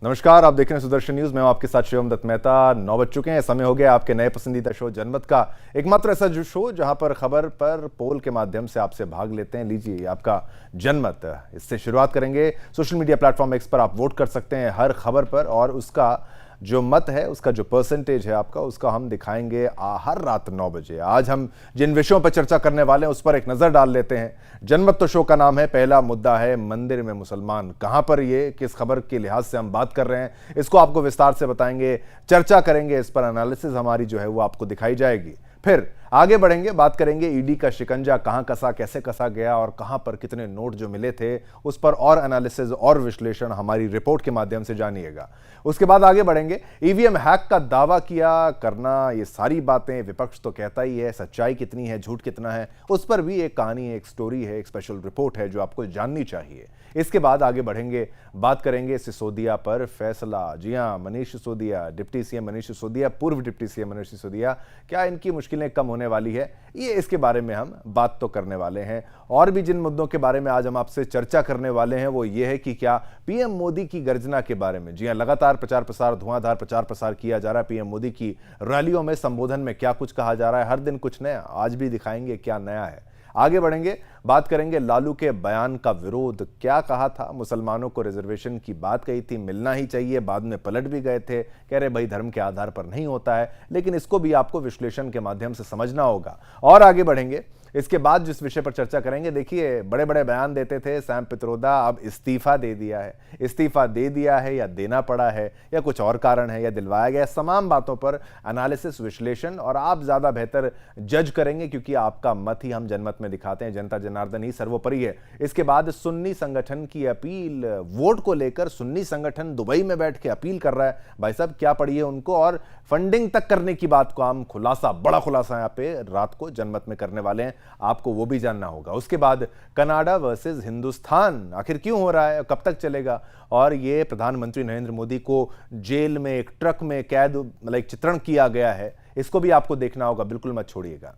नमस्कार, आप देख रहे हैं सुदर्शन न्यूज। मैं हूं आपके साथ शिवम दत्त मेहता। 9 बज चुके हैं, समय हो गया आपके नए पसंदीदा शो जनमत का, एकमात्र ऐसा जो शो जहां पर खबर पर पोल के माध्यम से आपसे भाग लेते हैं। लीजिए आपका जनमत। इससे शुरुआत करेंगे। सोशल मीडिया प्लेटफॉर्म एक्स पर आप वोट कर सकते हैं हर खबर पर, और उसका जो मत है, उसका जो परसेंटेज है आपका, उसका हम दिखाएंगे हर रात 9 बजे। आज हम जिन विषयों पर चर्चा करने वाले हैं उस पर एक नजर डाल लेते हैं। जनमत तो शो का नाम है। पहला मुद्दा है मंदिर में मुसलमान। कहां पर ये, किस खबर के लिहाज से हम बात कर रहे हैं, इसको आपको विस्तार से बताएंगे, चर्चा करेंगे, इस पर एनालिसिस हमारी जो है वो आपको दिखाई जाएगी। फिर आगे बढ़ेंगे, बात करेंगे ईडी का शिकंजा कहां कसा, कैसे कसा गया और कहां पर कितने नोट जो मिले थे, उस पर और एनालिसिस और विश्लेषण हमारी रिपोर्ट के माध्यम से जानिएगा। उसके बाद आगे बढ़ेंगे। ईवीएम हैक का दावा किया करना, ये सारी बातें विपक्ष तो कहता ही है, सच्चाई कितनी है, झूठ कितना है, उस पर भी एक कहानी, एक स्टोरी है, एक स्पेशल रिपोर्ट है जो आपको जाननी चाहिए। इसके बाद आगे बढ़ेंगे, बात करेंगे सिसोदिया पर फैसला। जी हां, मनीष सिसोदिया, डिप्टी सीएम मनीष सिसोदिया, पूर्व डिप्टी सीएम मनीष सिसोदिया, क्या इनकी मुश्किलें कम होने वाली है, ये इसके बारे में हम बात तो करने वाले हैं। और भी जिन मुद्दों के बारे में आज हम आपसे चर्चा करने वाले हैं वो ये है कि क्या पीएम मोदी की गर्जना के बारे में, जी हां, लगातार प्रचार प्रसार, धुआंधार प्रचार प्रसार किया जा रहा है। पीएम मोदी की रैलियों में, संबोधन में क्या कुछ कहा जा रहा है, हर दिन कुछ नया, आज भी दिखाएंगे क्या नया है। आगे बढ़ेंगे, बात करेंगे लालू के बयान का विरोध। क्या कहा था, मुसलमानों को रिजर्वेशन की बात कही थी, मिलना ही चाहिए, बाद में पलट भी गए थे, कह रहे भाई धर्म के आधार पर नहीं होता है, लेकिन इसको भी आपको विश्लेषण के माध्यम से समझना होगा। और आगे बढ़ेंगे, इसके बाद जिस विषय पर चर्चा करेंगे, देखिए बड़े बड़े बयान देते थे सैम पित्रोदा, अब इस्तीफा दे दिया है। इस्तीफा दे दिया है या देना पड़ा है या कुछ और कारण है या दिलवाया गया, तमाम बातों पर एनालिसिस, विश्लेषण, और आप ज्यादा बेहतर जज करेंगे क्योंकि आपका मत ही हम जनमत में दिखाते हैं। जनता जनार्दन ही सर्वोपरि है। इसके बाद सुन्नी संगठन की अपील, वोट को लेकर सुन्नी संगठन दुबई में बैठ के अपील कर रहा है। भाई साहब क्या पढ़िए उनको, और फंडिंग तक करने की बात को हम खुलासा, बड़ा खुलासा यहाँ पे रात को जनमत में करने वाले हैं, आपको वो भी जानना होगा। उसके बाद कनाडा वर्सेस हिंदुस्तान आखिर क्यों हो रहा है, कब तक चलेगा, और ये प्रधानमंत्री नरेंद्र मोदी को जेल में एक ट्रक में कैद, मतलब एक चित्रण किया गया है, इसको भी आपको देखना होगा, बिल्कुल मत छोड़िएगा।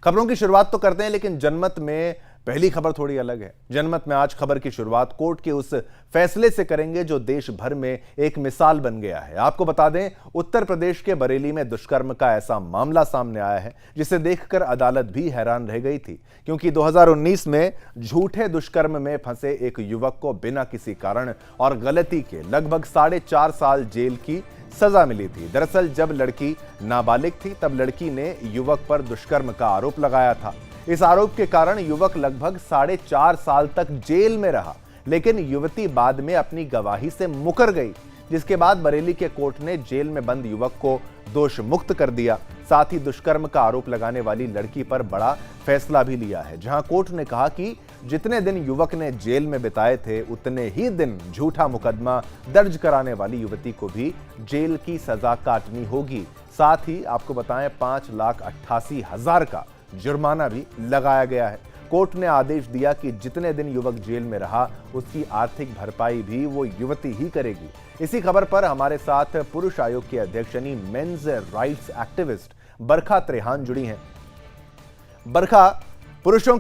खबरों की शुरुआत तो करते हैं, लेकिन जनमत में पहली खबर थोड़ी अलग है। जनमत में आज खबर की शुरुआत कोर्ट के उस फैसले से करेंगे जो देश भर में एक मिसाल बन गया है। आपको बता दें, उत्तर प्रदेश के बरेली में दुष्कर्म का ऐसा मामला सामने आया है जिसे देखकर अदालत भी हैरान रह गई थी, क्योंकि 2019 में झूठे दुष्कर्म में फंसे एक युवक को बिना किसी कारण और गलती के लगभग 4.5 साल जेल की सजा मिली थी। दरअसल जब लड़की नाबालिग थी तब लड़की ने युवक पर दुष्कर्म का आरोप लगाया था। इस आरोप के कारण युवक लगभग 4.5 साल तक जेल में रहा, लेकिन युवती बाद में अपनी गवाही से मुकर गई, जिसके बाद बरेली के कोर्ट ने जेल में बंद युवक को दोष मुक्त कर दिया। साथ ही दुष्कर्म का आरोप लगाने वाली लड़की पर बड़ा फैसला भी लिया है, जहां कोर्ट ने कहा कि जितने दिन युवक ने जेल में बिताए थे उतने ही दिन झूठा मुकदमा दर्ज कराने वाली युवती को भी जेल की सजा काटनी होगी। साथ ही आपको बताएं 5,88,000 का जुर्माना भी लगाया गया है। कोर्ट ने आदेश दिया कि जितने दिन युवक जेल में रहा उसकी आर्थिक भरपाई भी वो युवती ही करेगी। इसी खबर पर हमारे साथ पुरुष आयोग की अध्यक्ष यानी मेंस राइट्स एक्टिविस्ट बरखा त्रेहान जुड़ी हैं। बरखा, पुरुषों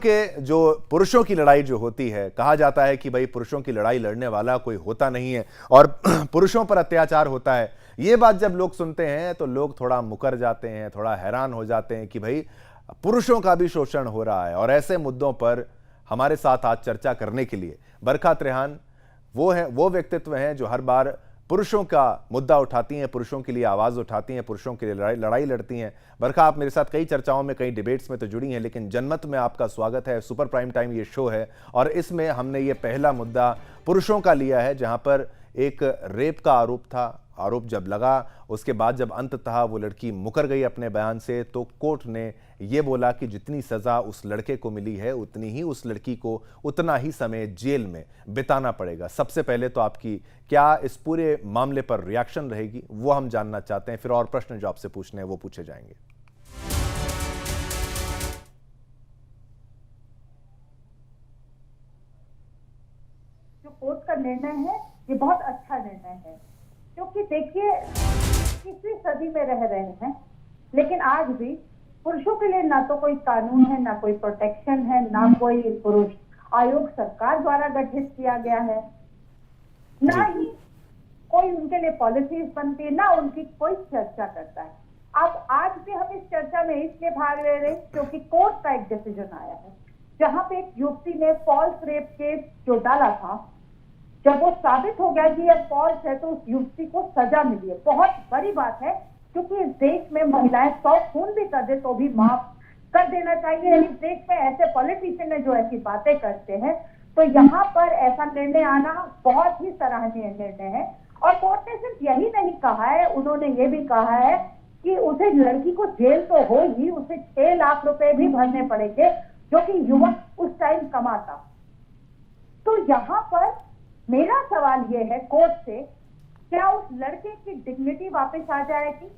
की लड़ाई जो होती है, कहा जाता है कि भाई पुरुषों की लड़ाई लड़ने वाला कोई होता नहीं है और पुरुषों पर अत्याचार होता है। ये बात जब लोग सुनते हैं तो लोग थोड़ा मुकर जाते हैं, थोड़ा हैरान हो जाते हैं कि भाई पुरुषों का भी शोषण हो रहा है। और ऐसे मुद्दों पर हमारे साथ आज चर्चा करने के लिए बरखा त्रेहान वो व्यक्तित्व हैं जो हर बार पुरुषों का मुद्दा उठाती हैं, पुरुषों के लिए आवाज उठाती हैं, पुरुषों के लिए लड़ाई लड़ती हैं। बरखा, आप मेरे साथ कई चर्चाओं में, कई डिबेट्स में तो जुड़ी हैं, लेकिन जनमत में आपका स्वागत है। सुपर प्राइम टाइम ये शो है और इसमें हमने ये पहला मुद्दा पुरुषों का लिया है, जहां पर एक रेप का आरोप था। आरोप जब लगा, उसके बाद जब अंततः वो लड़की मुकर गई अपने बयान से, तो कोर्ट ने ये बोला कि जितनी सजा उस लड़के को मिली है उतनी ही उस लड़की को उतना ही समय जेल में बिताना पड़ेगा। सबसे पहले तो आपकी क्या इस पूरे मामले पर रिएक्शन रहेगी, वो हम जानना चाहते हैं। फिर और प्रश्न जो आपसे पूछने हैं वो पूछे जाएंगे। जो कोर्ट का निर्णय है ये बहुत अच्छा निर्णय है, क्योंकि देखिए 21वीं सदी में रह रहे हैं, लेकिन आज भी पुरुषों के लिए ना तो कोई कानून है, ना कोई प्रोटेक्शन है, ना कोई पुरुष आयोग सरकार द्वारा गठित किया गया है, ना ही कोई उनके लिए पॉलिसीज बनती है, ना उनकी कोई चर्चा करता है। अब आज भी हम इस चर्चा में इसलिए भाग ले रहे हैं क्योंकि कोर्ट का एक डिसीजन आया है जहां पे एक युवती ने फॉल्स रेप केस जो डाला था, जब वो साबित हो गया कि यह फॉल्स है तो उस युवती को सजा मिली है। बहुत बड़ी बात है क्योंकि इस देश में महिलाएं 100 खून भी कर दे तो भी माफ कर देना चाहिए। इस देश में ऐसे पॉलिटिशियन है जो ऐसी बातें करते हैं, तो यहाँ पर ऐसा निर्णय आना बहुत ही सराहनीय निर्णय है। और कोर्ट ने सिर्फ यही नहीं कहा है, उन्होंने ये भी कहा है कि उसे लड़की को जेल तो हो ही, उसे 6 लाख रुपए भी भरने पड़ेंगे जो कि युवक उस टाइम कमाता। तो यहाँ पर मेरा सवाल ये है कोर्ट से, क्या उस लड़के की डिग्निटी वापस आ जाएगी?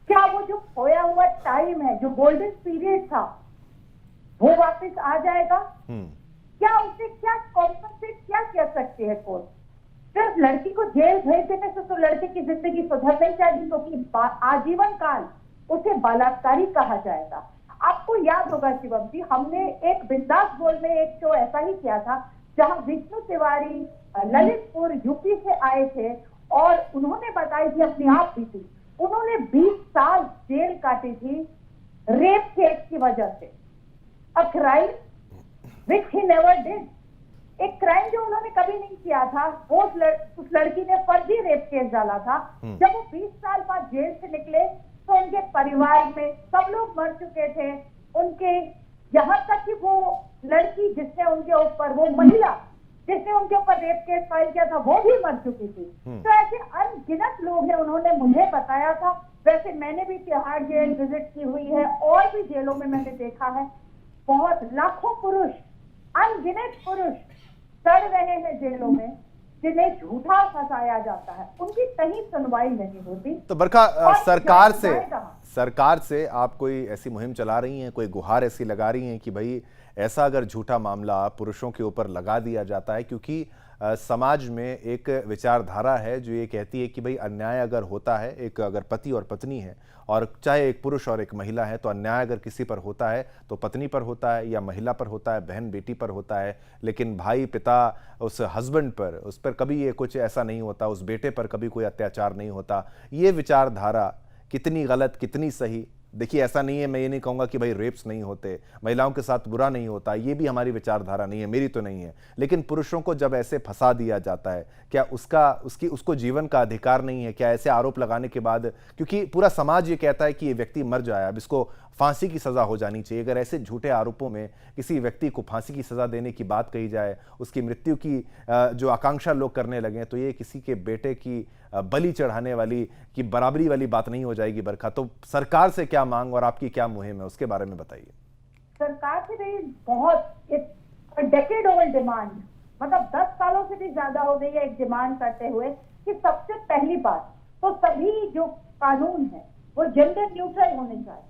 क्या वो जो खोया हुआ टाइम है, जो गोल्डन पीरियड था, वो वापस आ जाएगा? क्या उसे क्या कॉम्पनसेट क्या कह सकती है कोर्ट? सिर्फ लड़की को जेल भेज देने से तो लड़के की जिंदगी सुधर नहीं जाएगी, क्योंकि आजीवन काल उसे बलात्कारी कहा जाएगा। आपको याद होगा शिवम जी, हमने एक बिंदास गोल्ड में एक शो ऐसा ही किया था जहां विष्णु तिवारी ललितपुर यूपी से आए थे और उन्होंने बताई थी अपनी आप बीती। उन्होंने 20 साल जेल काटी थी रेप केस की वजह से। A crime which he never did, एक क्राइम जो उन्होंने कभी नहीं किया था, वो उस लड़की ने फर्जी रेप केस डाला था। जब वो 20 साल बाद जेल से निकले तो उनके परिवार में सब लोग मर चुके थे, उनके यहाँ तक कि वो लड़की जिसने उनके ऊपर, वो महिला जिसने उनके ऊपर रेप केस फाइल किया था, वो भी मर चुकी थी। तो ऐसे अनगिनत लोग हैं, उन्होंने मुझे बताया था। वैसे मैंने भी तिहाड़ जेल विजिट की हुई है और भी जेलों में मैंने देखा है, बहुत लाखों पुरुष, अनगिनत पुरुष सड़ रहे हैं जेलों में, जिन्हें झूठा फंसाया जाता है, उनकी कहीं सुनवाई नहीं होती। तो बरखा, सरकार से आप कोई ऐसी मुहिम चला रही हैं, कोई गुहार ऐसी लगा रही हैं कि भाई ऐसा अगर झूठा मामला पुरुषों के ऊपर लगा दिया जाता है, क्योंकि समाज में एक विचारधारा है जो ये कहती है कि भाई अन्याय अगर होता है, एक अगर पति और पत्नी है और चाहे एक पुरुष और एक महिला है, तो अन्याय अगर किसी पर होता है तो पत्नी पर होता है या महिला पर होता है, बहन बेटी पर होता है, लेकिन भाई पिता उस हस्बैंड पर, उस पर कभी ये कुछ ऐसा नहीं होता, उस बेटे पर कभी कोई अत्याचार नहीं होता। ये विचारधारा कितनी गलत कितनी सही? देखिए, ऐसा नहीं है, मैं ये नहीं कहूँगा कि भाई रेप्स नहीं होते, महिलाओं के साथ बुरा नहीं होता, ये भी हमारी विचारधारा नहीं है, मेरी तो नहीं है, लेकिन पुरुषों को जब ऐसे फंसा दिया जाता है, क्या उसको जीवन का अधिकार नहीं है? क्या ऐसे आरोप लगाने के बाद, क्योंकि पूरा समाज ये कहता है कि ये व्यक्ति मर जाए, अब इसको फांसी की सजा हो जानी चाहिए, अगर ऐसे झूठे आरोपों में किसी व्यक्ति को फांसी की सजा देने की बात कही जाए, उसकी मृत्यु की जो आकांक्षा लोग करने लगे, तो ये किसी के बेटे की बलि चढ़ाने वाली की बराबरी वाली बात नहीं हो जाएगी बरखा? तो सरकार से क्या मांग और आपकी क्या मुहिम है, उसके बारे में बताइए। सरकार से भी बहुत डेकेड ओल्ड डिमांड, मतलब 10 सालों से भी ज्यादा हो गई है एक डिमांड करते हुए कि सबसे पहली बात तो सभी जो कानून है वो जेंडर न्यूट्रल होने चाहिए,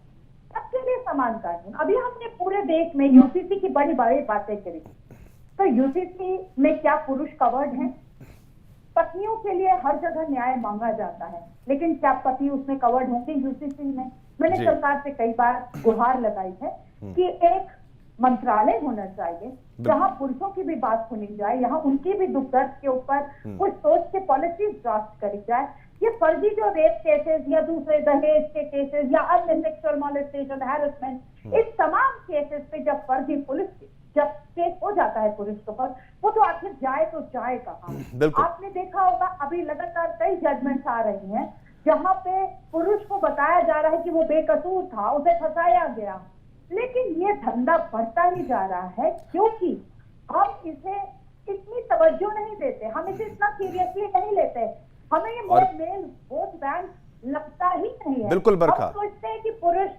सबके लिए समान कानून। अभी हमने पूरे देश में यूसीसी की बड़ी बड़ी बातें करी, तो यूसीसी में क्या पुरुष कवर्ड हैं? पत्नियों के लिए हर जगह न्याय मांगा जाता है, लेकिन क्या पति उसमें कवर्ड होंगे यूसीसी में? मैंने सरकार से कई बार गुहार लगाई है कि एक मंत्रालय होना चाहिए जहां पुरुषों की भी बात सुनी जाए, यहाँ उनकी भी दुख दर्द के ऊपर कुछ सोच के पॉलिसी ड्राफ्ट करी जाए। ये फर्जी जो रेप केसेस या दूसरे दहेज के केसेस या अन्य सेक्सुअल मॉलेस्टेशन, हैरेसमेंट, इस तमाम केसेस पे जब फर्जी पुलिस जब केस हो जाता है पुरुष के ऊपर, वो तो आखिर जाए तो जाए कहाँ? आपने देखा होगा अभी लगातार कई जजमेंट्स आ रही हैं जहां पे पुरुष को बताया जा रहा है कि वो बेकसूर था, उसे फंसाया गया, लेकिन ये धंधा बढ़ता ही जा रहा है क्योंकि हम इसे इतनी तवज्जो नहीं देते, हम इसे इतना सीरियसली नहीं लेते, हमें ये मेल वोट बैंक लगता ही नहीं है। बिल्कुल बरखा, हम सोचते हैं कि पुरुष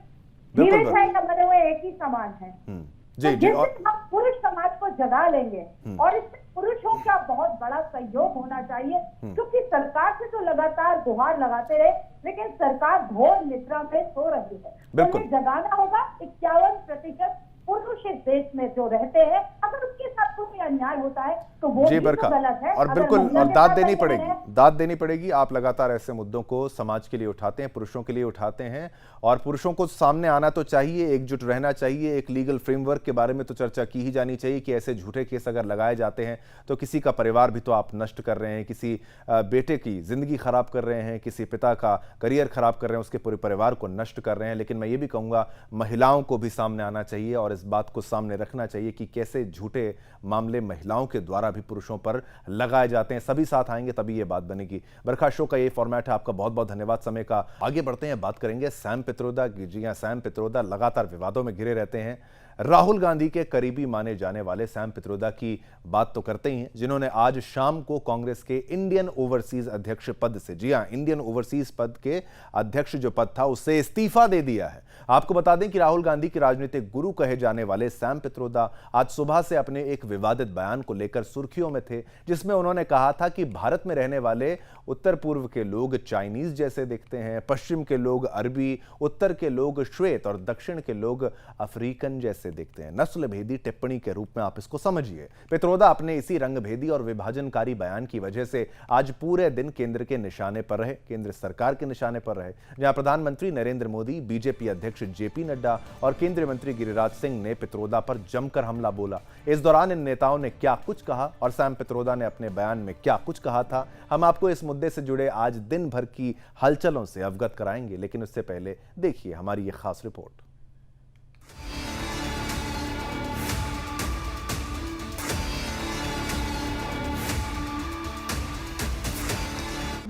जीवित है या मरे हुए एक ही समान है। जी तो जी, हम पुरुष समाज को जगा लेंगे और इसमें पुरुषों का बहुत बड़ा सहयोग होना चाहिए, क्योंकि सरकार से तो लगातार गुहार लगाते रहे, लेकिन सरकार घोर निद्रा में सो रही है। तो हमें जगाना होगा। 51% पुरुष इस देश में जो रहते हैं, अगर उसके साथ कोई अन्याय होता है तो तो वो जी भी बरखा, तो गलत है। और अगर बिल्कुल, महिला और के दाद साथ देनी ऐसे पड़ेगी, है, दाद देनी पड़ेगी। आप लगातार ऐसे मुद्दों को समाज के लिए उठाते हैं, पुरुषों के लिए उठाते हैं, और पुरुषों को सामने आना तो चाहिए, एकजुट रहना चाहिए। एक लीगल फ्रेमवर्क के बारे में तो चर्चा की ही जानी चाहिए कि ऐसे झूठे केस अगर लगाए जाते हैं तो किसी का परिवार भी तो आप नष्ट कर रहे हैं, किसी बेटे की जिंदगी खराब कर रहे हैं, किसी पिता का करियर खराब कर रहे हैं, उसके पूरे परिवार को नष्ट कर रहे हैं। लेकिन मैं ये भी कहूँगा महिलाओं को भी सामने आना चाहिए और इस बात को सामने रखना चाहिए कि कैसे झूठे मामले महिलाओं के द्वारा भी पुरुषों पर लगाए जाते हैं। सभी साथ आएंगे तभी ये बात बनेगी। बरखा, शो का ये फॉर्मेट है। आपका बहुत बहुत धन्यवाद समय का। आगे बढ़ते हैं, बात करेंगे सैम पित्रोदा की। जी हां, सैम पित्रोदा लगातार विवादों में घिरे रहते हैं। राहुल गांधी के करीबी माने जाने वाले सैम पित्रोदा की बात तो करते ही हैं, जिन्होंने आज शाम को कांग्रेस के इंडियन ओवरसीज अध्यक्ष पद से, जी हां, इंडियन ओवरसीज पद के अध्यक्ष जो पद था उससे इस्तीफा दे दिया है। आपको बता दें कि राहुल गांधी के राजनीतिक गुरु कहे जाने वाले सैम पित्रोदा आज सुबह से अपने एक विवादित बयान को लेकर सुर्खियों में थे, जिसमें उन्होंने कहा था कि भारत में रहने वाले उत्तर पूर्व के लोग चाइनीज जैसे दिखते हैं, पश्चिम के लोग अरबी, उत्तर के लोग श्वेत और दक्षिण के लोग अफ्रीकन जैसे दिखते हैं। नस्ल भेदी टिप्पणी के रूप में आप इसको समझिए। पित्रोदा अपने इसी रंगभेदी और विभाजनकारी बयान की वजह से आज पूरे दिन केंद्र के निशाने पर रहे, केंद्र सरकार के निशाने पर रहे, जहां प्रधानमंत्री नरेंद्र मोदी, बीजेपी अध्यक्ष जेपी नड्डा और केंद्रीय मंत्री गिरिराज सिंह ने पित्रोदा पर जमकर हमला बोला। इस दौरान इन नेताओं ने क्या कुछ कहा और सैम पित्रोदा ने अपने बयान में क्या कुछ कहा था, हम आपको इस मुद्दे से जुड़े आज दिन भर की हलचलों से अवगत कराएंगे। लेकिन उससे पहले देखिए हमारी ये खास रिपोर्ट।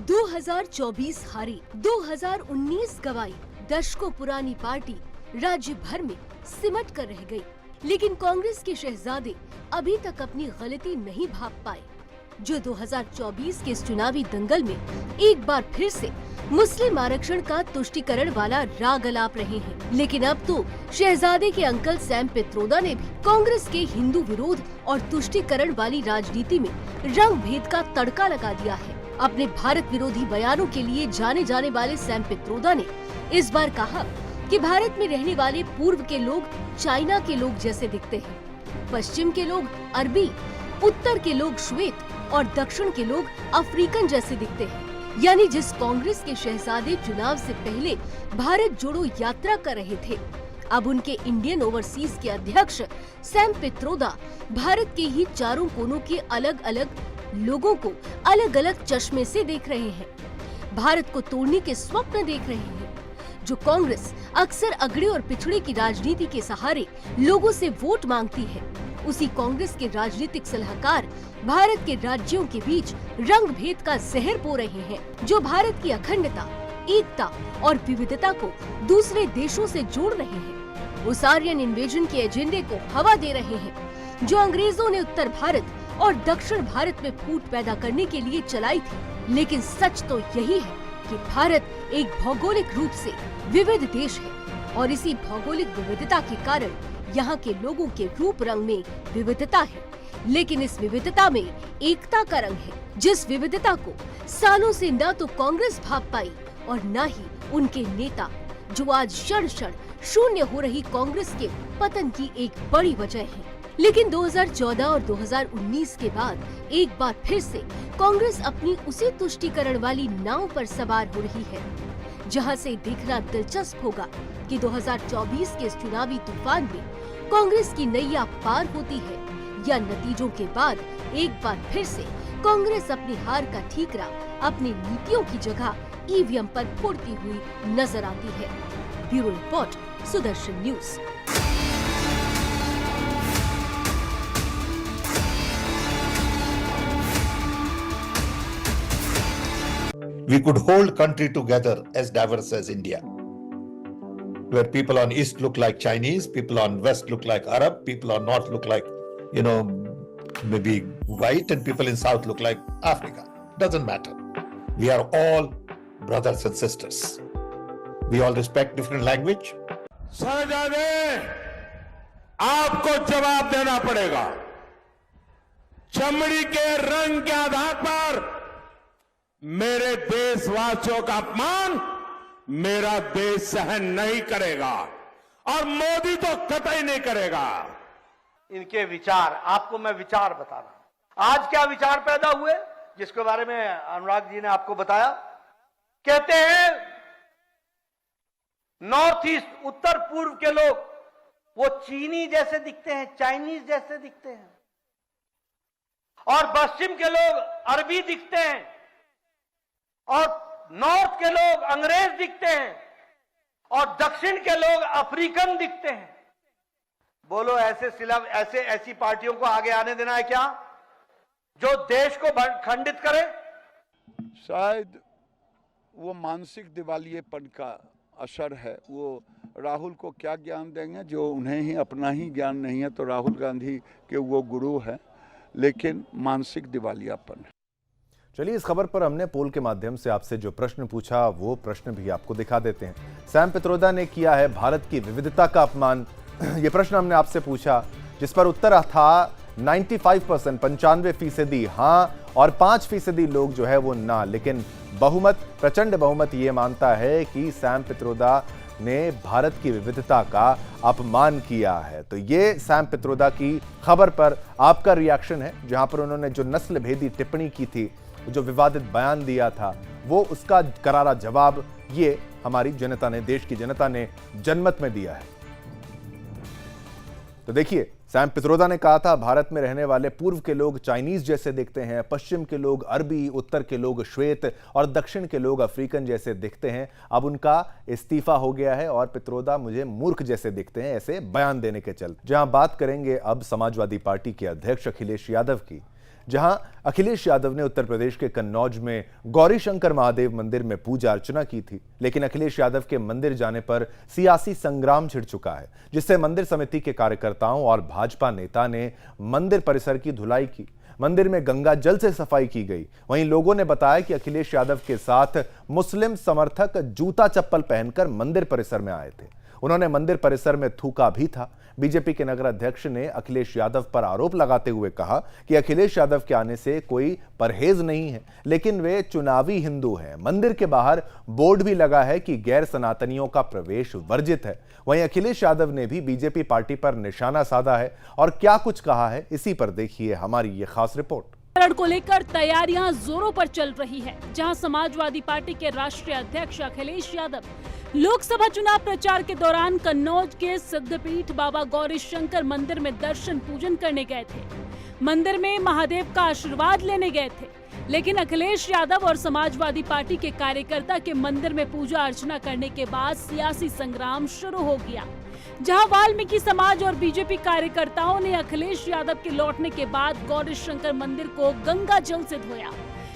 2024 हारी, 2019 गवाई। दशकों पुरानी पार्टी राज्य भर में सिमट कर रह गई, लेकिन कांग्रेस के शहजादे अभी तक अपनी गलती नहीं भाप पाए, जो 2024 के इस चुनावी दंगल में एक बार फिर से मुस्लिम आरक्षण का तुष्टीकरण वाला राग अलाप रहे हैं। लेकिन अब तो शहजादे के अंकल सैम पित्रोदा ने भी कांग्रेस के हिंदू विरोध और तुष्टीकरण वाली राजनीति में रंग भेद का तड़का लगा दिया है। अपने भारत विरोधी बयानों के लिए जाने जाने वाले सैम पित्रोदा ने इस बार कहा कि भारत में रहने वाले पूर्व के लोग चाइना के लोग जैसे दिखते हैं, पश्चिम के लोग अरबी, उत्तर के लोग श्वेत और दक्षिण के लोग अफ्रीकन जैसे दिखते हैं। यानी जिस कांग्रेस के शहजादे चुनाव से पहले भारत जोड़ो यात्रा कर रहे थे, अब उनके इंडियन ओवरसीज के अध्यक्ष सैम पित्रोदा भारत के ही चारों कोनों के अलग अलग लोगों को अलग अलग चश्मे से देख रहे हैं, भारत को तोड़ने के स्वप्न देख रहे हैं। जो कांग्रेस अक्सर अगड़े और पिछड़े की राजनीति के सहारे लोगों से वोट मांगती है, उसी कांग्रेस के राजनीतिक सलाहकार भारत के राज्यों के बीच रंग भेद का जहर बो रहे हैं, जो भारत की अखंडता, एकता और विविधता को दूसरे देशों से जोड़ रहे हैं। उस आर्यन इन्वेजन के एजेंडे को हवा दे रहे हैं, जो अंग्रेजों ने उत्तर भारत और दक्षिण भारत में फूट पैदा करने के लिए चलाई थी। लेकिन सच तो यही है कि भारत एक भौगोलिक रूप से विविध देश है और इसी भौगोलिक विविधता के कारण यहाँ के लोगों के रूप रंग में विविधता है। लेकिन इस विविधता में एकता का रंग है, जिस विविधता को सालों से न तो कांग्रेस भाप पाई और न ही उनके नेता, जो आज क्षण क्षण शून्य हो रही कांग्रेस के पतन की एक बड़ी वजह है। लेकिन 2014 और 2019 के बाद एक बार फिर से कांग्रेस अपनी उसी तुष्टीकरण वाली नाव पर सवार हो रही है, जहां से देखना दिलचस्प होगा कि 2024 के इस चुनावी तूफान में कांग्रेस की नैया पार होती है या नतीजों के बाद एक बार फिर से कांग्रेस अपनी हार का ठीकरा अपनी नीतियों की जगह ईवीएम पर फोड़ती हुई नजर आती है। Bureau report, Sudarshan news. We could hold country together as diverse as India, where people on east look like Chinese, people on west look like Arab, people on north look like, maybe white, and people in south look like Africa. Doesn't matter. We are all brothers and sisters. We all respect different language. शहजादे, आपको जवाब देना पड़ेगा। चमड़ी के रंग के आधार पर मेरे देशवासियों का अपमान मेरा देश सहन नहीं करेगा और मोदी तो कतई नहीं करेगा। इनके विचार, आपको मैं विचार बता रहा हूं। आज क्या विचार पैदा हुए, जिसके बारे में अनुराग जी ने आपको बताया। कहते हैं नॉर्थ ईस्ट, उत्तर पूर्व के लोग वो चीनी जैसे दिखते हैं, चाइनीज जैसे दिखते हैं, और पश्चिम के लोग अरबी दिखते हैं, और नॉर्थ के लोग अंग्रेज दिखते हैं, और दक्षिण के लोग अफ्रीकन दिखते हैं। बोलो ऐसे ऐसी पार्टियों को आगे आने देना है क्या, जो देश को खंडित करे? शायद वो मानसिक दिवालियेपन का असर है। वो राहुल को क्या ज्ञान देंगे, जो उन्हें ही अपना ही ज्ञान नहीं है। तो राहुल गांधी के वो गुरु है, लेकिन मानसिक दिवालियापन है। चलिए, इस खबर पर हमने पोल के माध्यम से आपसे जो प्रश्न पूछा वो प्रश्न भी आपको दिखा देते हैं। सैम पित्रोदा ने किया है भारत की विविधता का अपमान, ये प्रश्न हमने आपसे पूछा, जिस पर उत्तर था 95%, 95% हाँ, और 5% लोग जो है वो ना। लेकिन बहुमत, प्रचंड बहुमत ये मानता है कि सैम पित्रोदा ने भारत की विविधता का अपमान किया है। तो ये सैम पित्रोदा की खबर पर आपका रिएक्शन है, जहां पर उन्होंने जो नस्ल भेदी टिप्पणी की थी, जो विवादित बयान दिया था, वो उसका करारा जवाब ये हमारी जनता ने, देश की जनता ने जनमत में दिया है। तो देखिए, सैम पित्रोदा ने कहा था भारत में रहने वाले पूर्व के लोग चाइनीज जैसे दिखते हैं, पश्चिम के लोग अरबी, उत्तर के लोग श्वेत और दक्षिण के लोग अफ्रीकन जैसे दिखते हैं। अब उनका इस्तीफा हो गया है और पित्रोदा मुझे मूर्ख जैसे दिखते हैं, ऐसे बयान देने के चलते। जहां बात करेंगे अब समाजवादी पार्टी के अध्यक्ष अखिलेश यादव की, जहां अखिलेश यादव ने उत्तर प्रदेश के कन्नौज में गौरी शंकर महादेव मंदिर में पूजा अर्चना की थी। लेकिन अखिलेश यादव के मंदिर जाने पर सियासी संग्राम छिड़ चुका है, जिससे मंदिर समिति के कार्यकर्ताओं और भाजपा नेता ने मंदिर परिसर की धुलाई की। मंदिर में गंगा जल से सफाई की गई। वहीं लोगों ने बताया कि अखिलेश यादव के साथ मुस्लिम समर्थक जूता चप्पल पहनकर मंदिर परिसर में आए थे। उन्होंने मंदिर परिसर में थूका भी था। बीजेपी के नगर अध्यक्ष ने अखिलेश यादव पर आरोप लगाते हुए कहा कि अखिलेश यादव के आने से कोई परहेज नहीं है, लेकिन वे चुनावी हिंदू हैं। मंदिर के बाहर बोर्ड भी लगा है कि गैर सनातनियों का प्रवेश वर्जित है। वहीं अखिलेश यादव ने भी बीजेपी पार्टी पर निशाना साधा है, और क्या कुछ कहा है, इसी पर देखिए हमारी ये खास रिपोर्ट। को लेकर तैयारियां जोरों पर चल रही है, जहां समाजवादी पार्टी के राष्ट्रीय अध्यक्ष अखिलेश यादव लोकसभा चुनाव प्रचार के दौरान कन्नौज के सिद्धपीठ बाबा गौरी शंकर मंदिर में दर्शन पूजन करने गए थे। मंदिर में महादेव का आशीर्वाद लेने गए थे, लेकिन अखिलेश यादव और समाजवादी पार्टी के कार्यकर्ता के मंदिर में पूजा अर्चना करने के बाद सियासी संग्राम शुरू हो गया, जहां वाल्मीकि समाज और बीजेपी कार्यकर्ताओं ने अखिलेश यादव के लौटने के बाद गौरी शंकर मंदिर को गंगा जल से धोया।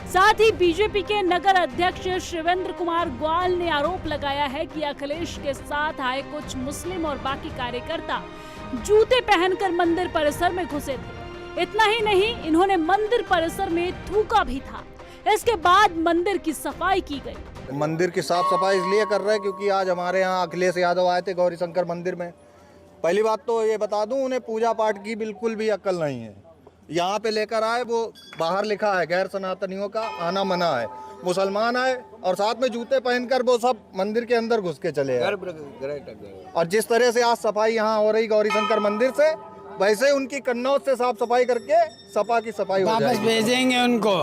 साथ ही बीजेपी के नगर अध्यक्ष शिवेंद्र कुमार ग्वाल ने आरोप लगाया है कि अखिलेश के साथ आए कुछ मुस्लिम और बाकी कार्यकर्ता जूते पहनकर मंदिर परिसर में घुसे थे। इतना ही नहीं, इन्होंने मंदिर परिसर में थूका भी था। इसके बाद मंदिर की सफाई की गई। मंदिर की साफ सफाई इसलिए कर रहे हैं क्योंकि आज हमारे यहाँ अखिलेश यादव आए थे गौरी शंकर मंदिर में। पहली बात तो ये बता दूं, उन्हें पूजा पाठ की बिल्कुल भी अक्ल नहीं है। यहाँ पे लेकर आए, वो बाहर लिखा है गैर सनातनियों का आना मना है। मुसलमान आए और साथ में जूते पहनकर वो सब मंदिर के अंदर घुस के चले गए। और जिस तरह से आज सफाई यहाँ हो रही गौरी शंकर मंदिर से, वैसे उनकी कन्नौज से साफ सफाई करके सपा की सफाई हो जाएगी। भेजेंगे उनको।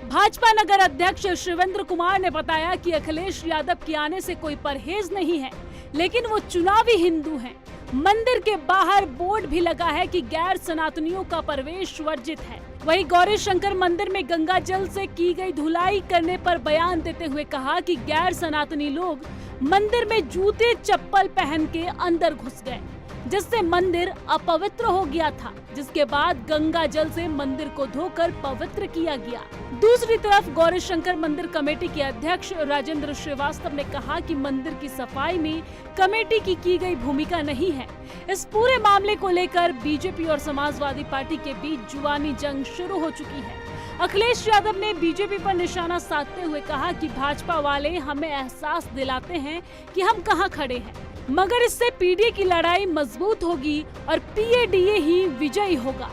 भाजपा नगर अध्यक्ष शिवेंद्र कुमार ने बताया कि अखिलेश यादव के आने से कोई परहेज नहीं है, लेकिन वो चुनावी हिंदू हैं। मंदिर के बाहर बोर्ड भी लगा है कि गैर सनातनियों का प्रवेश वर्जित है। वहीं गौरी शंकर मंदिर में गंगा जल से की गई धुलाई करने पर बयान देते हुए कहा कि गैर सनातनी लोग मंदिर में जूते चप्पल पहन के अंदर घुस गए, जिससे मंदिर अपवित्र हो गया था, जिसके बाद गंगा जल से मंदिर को धोकर पवित्र किया गया। दूसरी तरफ गौरी शंकर मंदिर कमेटी के अध्यक्ष राजेंद्र श्रीवास्तव ने कहा कि मंदिर की सफाई में कमेटी की गई भूमिका नहीं है। इस पूरे मामले को लेकर बीजेपी और समाजवादी पार्टी के बीच जुबानी जंग शुरू हो चुकी है। अखिलेश यादव ने बीजेपी पर निशाना साधते हुए कहा कि भाजपा वाले हमें एहसास दिलाते हैं कि हम कहां खड़े हैं, मगर इससे पीडीए की लड़ाई मजबूत होगी और पीएडीए ही विजयी होगा।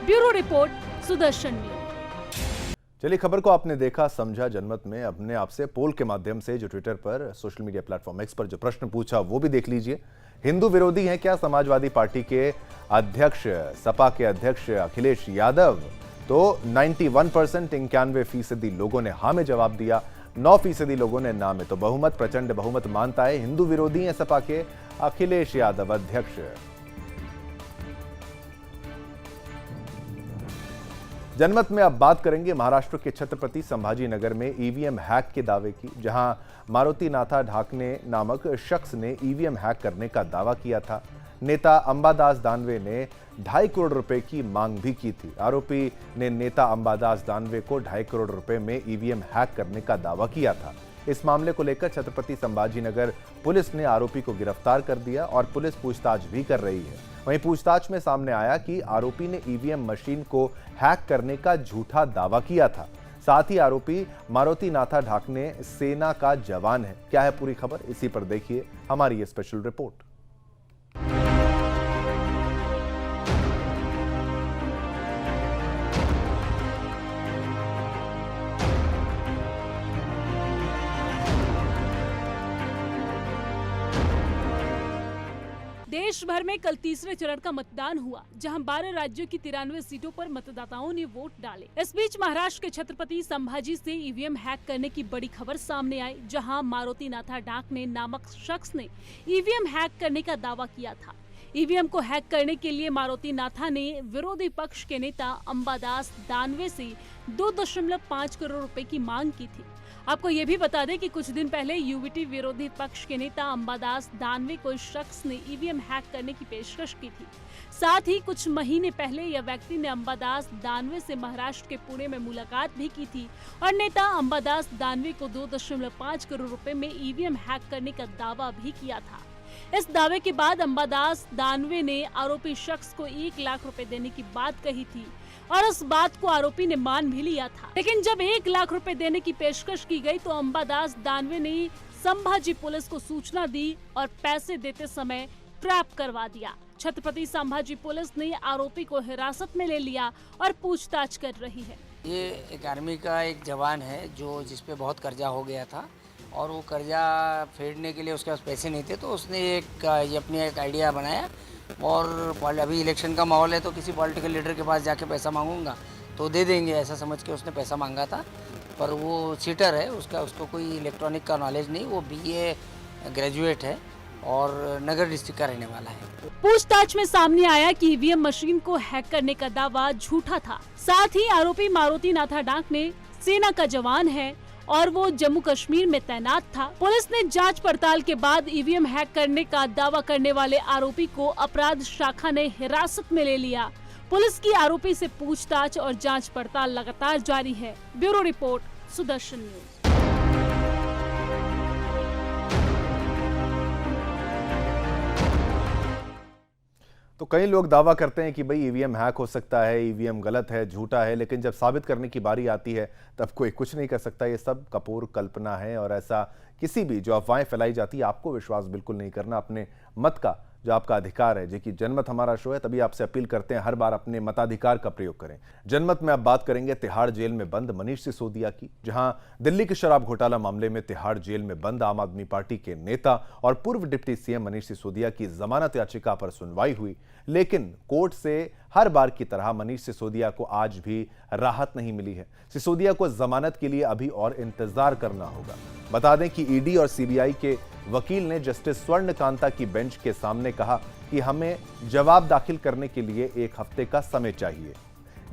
Bureau report, Sudarshan news. चलिए, खबर को आपने देखा, समझा। जनमत में अपने आपसे पोल के माध्यम से जो ट्विटर पर, सोशल मीडिया प्लेटफॉर्म एक्स पर जो प्रश्न पूछा वो भी देख लीजिए। हिंदू विरोधी हैं क्या समाजवादी पार्टी के अध्यक्ष, सपा के अध्यक्ष अखिलेश यादव? तो 91% 91% लोगों ने हाँ में जवाब दिया, 9% लोगों ने ना में। तो बहुमत, प्रचंड बहुमत मानता है हिंदू विरोधी हैं सपा के अखिलेश यादव अध्यक्ष। जनमत में अब बात करेंगे महाराष्ट्र के छत्रपति संभाजी नगर में ईवीएम हैक के दावे की, जहां मारुति नाथा ढाकणे नामक शख्स ने ईवीएम हैक करने का दावा किया था। नेता अंबादास दानवे ने 2.5 करोड़ रुपए की मांग भी की थी। आरोपी ने नेता अंबादास दानवे को 2.5 करोड़ रुपए में ईवीएम हैक करने का दावा किया था। इस मामले को लेकर छत्रपति संभाजी नगर पुलिस ने आरोपी को गिरफ्तार कर दिया और पुलिस पूछताछ भी कर रही है। वहीं पूछताछ में सामने आया कि आरोपी ने ईवीएम मशीन को हैक करने का झूठा दावा किया था। साथ ही आरोपी मारुति नाथा ढाकणे सेना का जवान है। क्या है पूरी खबर, इसी पर देखिए हमारी ये स्पेशल रिपोर्ट। देश भर में कल तीसरे चरण का मतदान हुआ, जहां 12 राज्यों की 93 सीटों पर मतदाताओं ने वोट डाले। इस बीच महाराष्ट्र के छत्रपति संभाजी से ईवीएम हैक करने की बड़ी खबर सामने आई, जहां मारुति नाथा ढाकणे नामक शख्स ने ईवीएम हैक करने का दावा किया था। ईवीएम को हैक करने के लिए मारुति नाथा ने विरोधी पक्ष के नेता अंबादास दानवे से 2.5 करोड़ रुपए की मांग की थी। आपको ये भी बता दें कि कुछ दिन पहले यूवीटी विरोधी पक्ष के नेता अंबादास दानवे को इस शख्स ने ईवीएम हैक करने की पेशकश की थी। साथ ही कुछ महीने पहले यह व्यक्ति ने अंबादास दानवे से महाराष्ट्र के पुणे में मुलाकात भी की थी और नेता अंबादास दानवे को 2.5 करोड़ रुपए में ईवीएम हैक करने का दावा भी किया था। इस दावे के बाद अंबादास दानवे ने आरोपी शख्स को 1 लाख रुपए देने की बात कही थी और उस बात को आरोपी ने मान भी लिया था। लेकिन जब 1 लाख रुपए देने की पेशकश की गई तो अंबादास दानवे ने संभाजी पुलिस को सूचना दी और पैसे देते समय ट्रैप करवा दिया। छत्रपति संभाजी पुलिस ने आरोपी को हिरासत में ले लिया और पूछताछ कर रही है। ये एक आर्मी का एक जवान है जो जिसपे बहुत कर्जा हो गया था और वो कर्जा फेडने के लिए उसके पास पैसे नहीं थे, तो उसने ये अपनी एक आइडिया बनाया और अभी इलेक्शन का माहौल है तो किसी पॉलिटिकल लीडर के पास जाके पैसा मांगूंगा तो दे देंगे, ऐसा समझ के उसने पैसा मांगा था। पर वो चीटर है, उसको कोई इलेक्ट्रॉनिक का नॉलेज नहीं, वो BA ग्रेजुएट है और नगर डिस्ट्रिक्ट का रहने वाला है। पूछताछ में सामने आया कि ईवीएम मशीन को हैक करने का दावा झूठा था। साथ ही आरोपी मारुति नाथा ढाकणे सेना का जवान है और वो जम्मू कश्मीर में तैनात था। पुलिस ने जांच पड़ताल के बाद ईवीएम हैक करने का दावा करने वाले आरोपी को अपराध शाखा ने हिरासत में ले लिया। पुलिस की आरोपी से पूछताछ और जांच पड़ताल लगातार जारी है। Bureau report, Sudarshan news. तो कई लोग दावा करते हैं कि भाई ईवीएम हैक हो सकता है, ईवीएम गलत है, झूठा है, लेकिन जब साबित करने की बारी आती है तब कोई कुछ नहीं कर सकता। ये सब कपूर कल्पना है और ऐसा किसी भी जो अफवाहें फैलाई जाती है आपको विश्वास बिल्कुल नहीं करना। अपने मत का जो आपका अधिकार है, जो कि जनमत हमारा शो है, तभी आपसे अपील करते हैं हर बार अपने मताधिकार का प्रयोग करें। जनमत में अब बात करेंगे तिहाड़ जेल में बंद मनीष सिसोदिया की, जहां दिल्ली के शराब घोटाला मामले में तिहाड़ जेल में बंद आम आदमी पार्टी के नेता और पूर्व डिप्टी सीएम मनीष सिसोदिया की जमानत याचिका पर सुनवाई हुई, लेकिन कोर्ट से हर बार की तरह मनीष सिसोदिया को आज भी राहत नहीं मिली है। सिसोदिया को जमानत के लिए अभी और इंतजार करना होगा। बता दें कि ईडी और सीबीआई के वकील ने जस्टिस स्वर्णकांता की बेंच के सामने कहा कि हमें जवाब दाखिल करने के लिए 1 हफ्ते का समय चाहिए।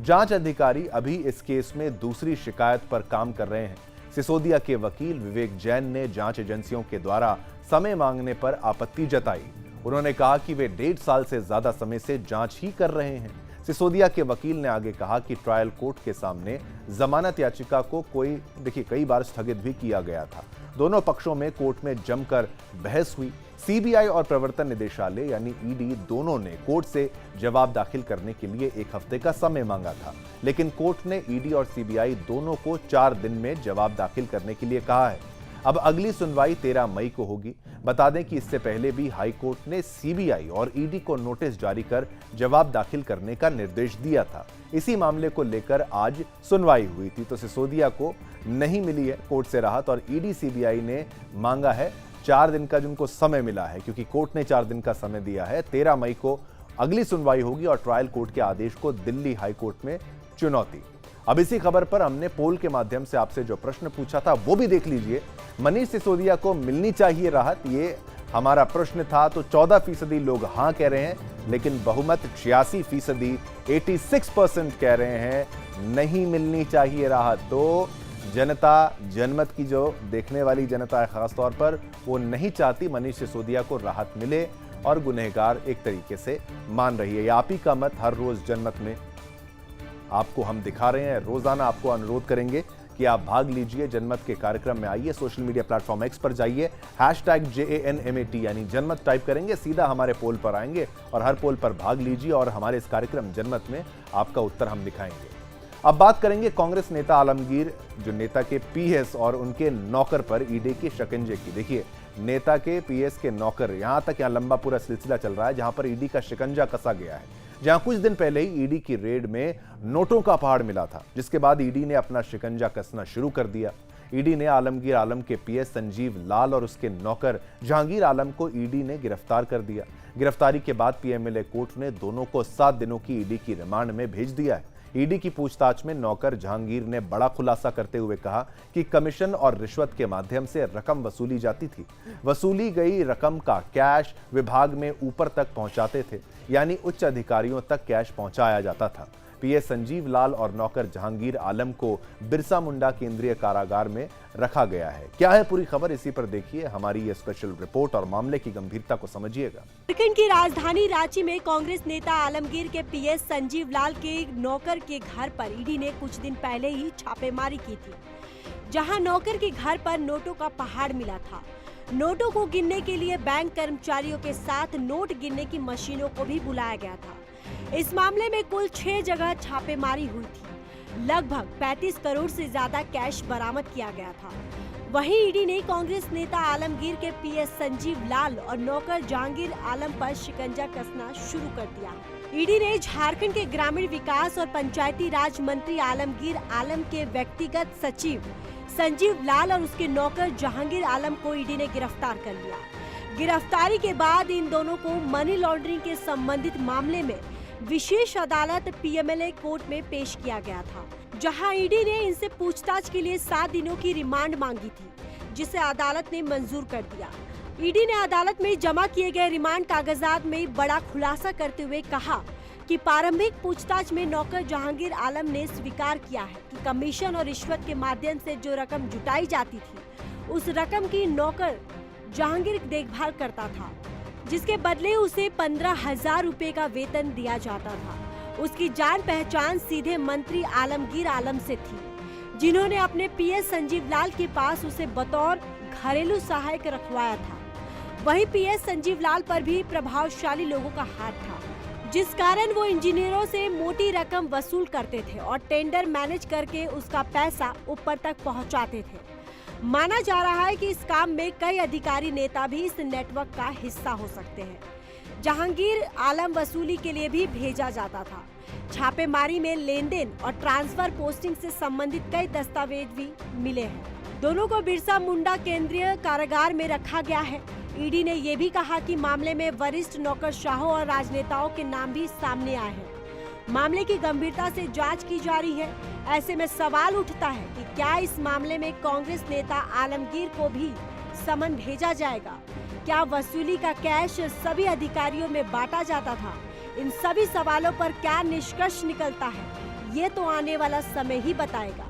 जांच अधिकारी अभी इस केस में दूसरी शिकायत पर काम कर रहे हैं। सिसोदिया के वकील विवेक जैन ने जांच एजेंसियों के द्वारा समय मांगने पर आपत्ति जताई। उन्होंने कहा कि वे 1.5 साल से ज्यादा समय से जांच ही कर रहे हैं। सिसोदिया के वकील ने आगे कहा कि ट्रायल कोर्ट के सामने जमानत याचिका को कई बार स्थगित भी किया गया था। दोनों पक्षों में कोर्ट में जमकर बहस हुई। सीबीआई और प्रवर्तन निदेशालय यानी ईडी दोनों ने कोर्ट से जवाब दाखिल करने के लिए 1 हफ्ते का समय मांगा था, लेकिन कोर्ट ने ईडी और सीबीआई दोनों को 4 दिन में जवाब दाखिल करने के लिए कहा है। अब अगली सुनवाई 13 मई को होगी। बता दें कि इससे पहले भी हाई कोर्ट ने सीबीआई और ईडी को नोटिस जारी कर जवाब दाखिल करने का निर्देश दिया था। इसी मामले को लेकर आज सुनवाई हुई थी, तो सिसोदिया को नहीं मिली है कोर्ट से राहत और ईडी सीबीआई ने मांगा है 4 दिन का जिनको समय मिला है, क्योंकि कोर्ट ने 4 दिन का समय दिया है। 13 मई को अगली सुनवाई होगी और ट्रायल कोर्ट के आदेश को दिल्ली हाई कोर्ट में चुनौती। अब इसी खबर पर हमने पोल के माध्यम से आपसे जो प्रश्न पूछा था वो भी देख लीजिए। मनीष सिसोदिया को मिलनी चाहिए राहत, ये हमारा प्रश्न था। तो 14% लोग हां कह रहे हैं, लेकिन बहुमत 86%, 86% कह रहे हैं नहीं मिलनी चाहिए राहत। तो जनता, जनमत की जो देखने वाली जनता है खासतौर पर, वो नहीं चाहती मनीष सिसोदिया को राहत मिले और गुनहगार एक तरीके से मान रही है। आप ही का मत हर रोज जनमत में आपको हम दिखा रहे हैं। रोजाना आपको अनुरोध करेंगे कि आप भाग लीजिए, जनमत के कार्यक्रम में आइए। सोशल मीडिया प्लेटफॉर्म X पर जाइए, #JANMAT यानी जनमत टाइप करेंगे, सीधा हमारे पोल पर आएंगे और हर पोल पर भाग लीजिए और हमारे इस कार्यक्रम जनमत में आपका उत्तर हम दिखाएंगे। अब बात करेंगे कांग्रेस नेता आलमगीर, जो नेता के PS और उनके नौकर पर ईडी के शिकंजे की। देखिए, नेता के PS के नौकर, यहां तक यहां लंबा पूरा सिलसिला चल रहा है जहां पर ईडी का शिकंजा कसा गया है। जहां कुछ दिन पहले ही ईडी की रेड में नोटों का पहाड़ मिला था, जिसके बाद ईडी ने अपना शिकंजा कसना शुरू कर दिया। ईडी ने आलमगीर आलम के PS संजीव लाल और उसके नौकर जहांगीर आलम को ईडी ने गिरफ्तार कर दिया। गिरफ्तारी के बाद PMLA कोर्ट ने दोनों को 7 दिनों की ईडी की रिमांड में भेज दिया है। ईडी की पूछताछ में नौकर जहांगीर ने बड़ा खुलासा करते हुए कहा कि कमीशन और रिश्वत के माध्यम से रकम वसूली जाती थी। वसूली गई रकम का कैश विभाग में ऊपर तक पहुंचाते थे, यानी उच्च अधिकारियों तक कैश पहुंचाया जाता था। PS संजीव लाल और नौकर जहांगीर आलम को बिरसा मुंडा केंद्रीय कारागार में रखा गया है। क्या है पूरी खबर, इसी पर देखिए हमारी ये स्पेशल रिपोर्ट और मामले की गंभीरता को समझिएगा। झारखंड की राजधानी रांची में कांग्रेस नेता आलमगीर के PS संजीव लाल के नौकर के घर पर ईडी ने कुछ दिन पहले ही छापेमारी की थी, जहां नौकर के घर पर नोटों का पहाड़ मिला था। नोटों को गिनने के लिए बैंक कर्मचारियों के साथ नोट गिनने की मशीनों को भी बुलाया गया था। इस मामले में कुल 6 जगह छापेमारी हुई थी। लगभग 35 करोड़ से ज्यादा कैश बरामद किया गया था। वहीं ईडी ने कांग्रेस नेता आलमगीर के PS संजीव लाल और नौकर जहांगीर आलम पर शिकंजा कसना शुरू कर दिया। ईडी ने झारखंड के ग्रामीण विकास और पंचायती राज मंत्री आलमगीर आलम के व्यक्तिगत सचिव संजीव लाल और उसके नौकर जहांगीर आलम को ईडी ने गिरफ्तार कर लिया। गिरफ्तारी के बाद इन दोनों को मनी लॉन्ड्रिंग के संबंधित मामले में विशेष अदालत PMLA कोर्ट में पेश किया गया था, जहां ईडी ने इनसे पूछताछ के लिए 7 दिनों की रिमांड मांगी थी, जिसे अदालत ने मंजूर कर दिया। ईडी ने अदालत में जमा किए गए रिमांड कागजात में बड़ा खुलासा करते हुए कहा कि प्रारंभिक पूछताछ में नौकर जहांगीर आलम ने स्वीकार किया है कि कमीशन और रिश्वत के माध्यम से जो रकम जुटाई जाती थी, उस रकम की नौकर जहांगीर देखभाल करता था, जिसके बदले उसे 15,000 रुपए का वेतन दिया जाता था। उसकी जान पहचान सीधे मंत्री आलमगीर आलम से थी, जिन्होंने अपने PS संजीव लाल के पास उसे बतौर घरेलू सहायक रखवाया था। वहीं PS संजीव लाल पर भी प्रभावशाली लोगों का हाथ था, जिस कारण वो इंजीनियरों से मोटी रकम वसूल करते थे और टेंडर मैनेज करके उसका पैसा ऊपर तक पहुंचाते थे। माना जा रहा है कि इस काम में कई अधिकारी नेता भी इस नेटवर्क का हिस्सा हो सकते हैं। जहांगीर आलम वसूली के लिए भी भेजा जाता था। छापेमारी में लेन देन और ट्रांसफर पोस्टिंग से संबंधित कई दस्तावेज भी मिले हैं। दोनों को बिरसा मुंडा केंद्रीय कारागार में रखा गया है। ईडी ने ये भी कहा कि मामले में वरिष्ठ नौकरशाहों और राजनेताओं के नाम भी सामने आए हैं। मामले की गंभीरता से जांच की जा रही है। ऐसे में सवाल उठता है कि क्या इस मामले में कांग्रेस नेता आलमगीर को भी समन भेजा जाएगा? क्या वसूली का कैश सभी अधिकारियों में बांटा जाता था? इन सभी सवालों पर क्या निष्कर्ष निकलता है, ये तो आने वाला समय ही बताएगा।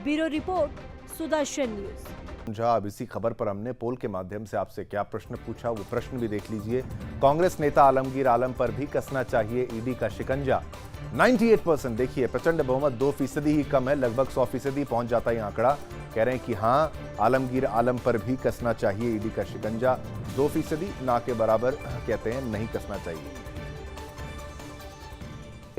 Bureau report, Sudarshan news. अब इसी खबर पर हमने पोल के माध्यम से आपसे क्या प्रश्न पूछा, वो प्रश्न भी देख लीजिए। कांग्रेस नेता आलमगीर आलम पर भी कसना चाहिए ईडी का शिकंजा। 98% देखिए, प्रचंड बहुमत 2% ही कम है, लगभग 100% पहुंच जाता है आंकड़ा। कह रहे हैं कि हाँ, आलमगीर आलम पर भी कसना चाहिए ईडी का शिकंजा। 2% ना के बराबर कहते हैं नहीं कसना चाहिए।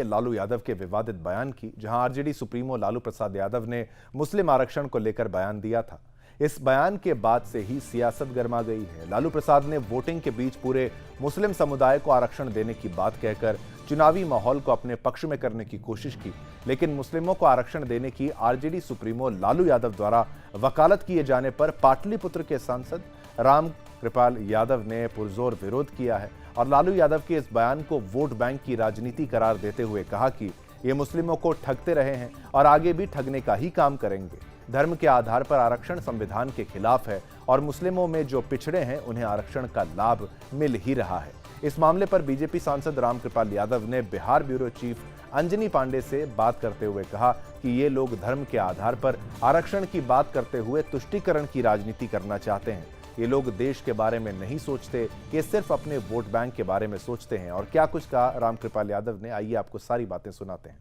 लालू यादव के विवादित बयान की, जहां आरजेडी सुप्रीमो लालू प्रसाद यादव ने मुस्लिम आरक्षण को लेकर बयान दिया था। इस बयान के बाद से ही सियासत गर्मा गई है। लालू प्रसाद ने वोटिंग के बीच पूरे मुस्लिम समुदाय को आरक्षण देने की बात कहकर चुनावी माहौल को अपने पक्ष में करने की कोशिश की, लेकिन मुस्लिमों को आरक्षण देने की आरजेडी सुप्रीमो लालू यादव द्वारा वकालत किए जाने पर पाटलिपुत्र के सांसद राम कृपाल यादव ने पुरजोर विरोध किया है और लालू यादव के इस बयान को वोट बैंक की राजनीति करार देते हुए कहा कि ये मुस्लिमों को ठगते रहे हैं और आगे भी ठगने का ही काम करेंगे। धर्म के आधार पर आरक्षण संविधान के खिलाफ है और मुस्लिमों में जो पिछड़े हैं उन्हें आरक्षण का लाभ मिल ही रहा है। इस मामले पर बीजेपी सांसद रामकृपाल यादव ने बिहार ब्यूरो चीफ अंजनी पांडे से बात करते हुए कहा कि ये लोग धर्म के आधार पर आरक्षण की बात करते हुए तुष्टीकरण की राजनीति करना चाहते हैं। ये लोग देश के बारे में नहीं सोचते, ये सिर्फ अपने वोट बैंक के बारे में सोचते हैं। और क्या कुछ कहा रामकृपाल यादव ने, आइए आपको सारी बातें सुनाते हैं।